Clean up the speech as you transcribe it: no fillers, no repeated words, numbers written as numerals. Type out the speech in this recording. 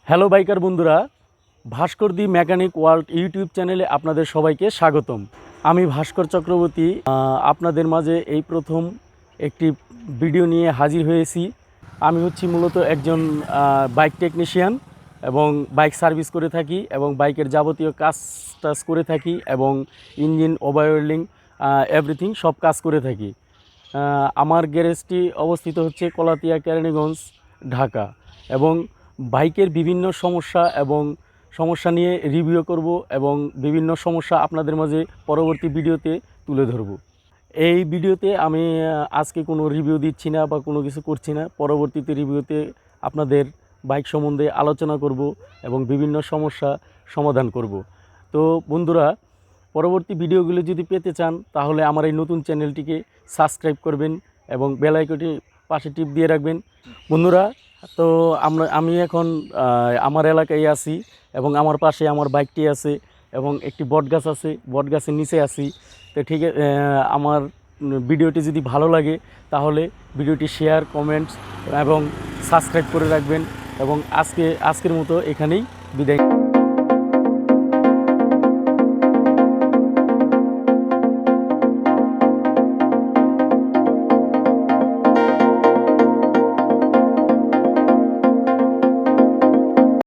Hello biker বন্ধুরা, ভাস্কর দি mechanic world YouTube চ্যানেলে আপনাদের সবাইকে স্বাগতম। আমি ভাস্কর চক্রবর্তী আপনাদের মাঝে এই প্রথম একটি ভিডিও নিয়ে হাজির হয়েছি। আমি হচ্ছি মূলত একজন বাইক টেকনিশিয়ান এবং বাইক সার্ভিস করে থাকি এবং বাইকের যাবতীয় কাজ টাজ করে থাকি এবং ইঞ্জিন ওভারওয়েলিং এভরিথিং সব কাজ করে থাকি। আমার গ্যারেজটি অবস্থিত হচ্ছে কলাতিয়া কেরানীগঞ্জ, ঢাকা এবং বাইকের বিভিন্ন সমস্যা নিয়ে রিভিউ করব এবং বিভিন্ন সমস্যা আপনাদের মাঝে পরবর্তী ভিডিওতে তুলে ধরব। এই ভিডিওতে আমি আজকে কোনো রিভিউ দিচ্ছি না বা কোনো কিছু করছি না। পরবর্তীতে রিভিউতে আপনাদের বাইক সম্বন্ধে আলোচনা করব এবং বিভিন্ন সমস্যা সমাধান করব। তো বন্ধুরা, পরবর্তী ভিডিওগুলো যদি পেতে চান তাহলে আমার এই নতুন চ্যানেলটিকে সাবস্ক্রাইব করবেন এবং বেল আইকনটি পাশে টিপ দিয়ে রাখবেন। বন্ধুরা, তো আমি এখন আমার এলাকায় আছি এবং আমার পাশে আমার বাইকটি আছে এবং একটি বটগাছ আছে, বটগাছের নিচে আছি। তো ঠিক আছে, আমার ভিডিওটি যদি ভালো লাগে তাহলে ভিডিওটি শেয়ার, কমেন্টস এবং সাবস্ক্রাইব করে রাখবেন এবং আজকের মতো এখানেই বিদায়।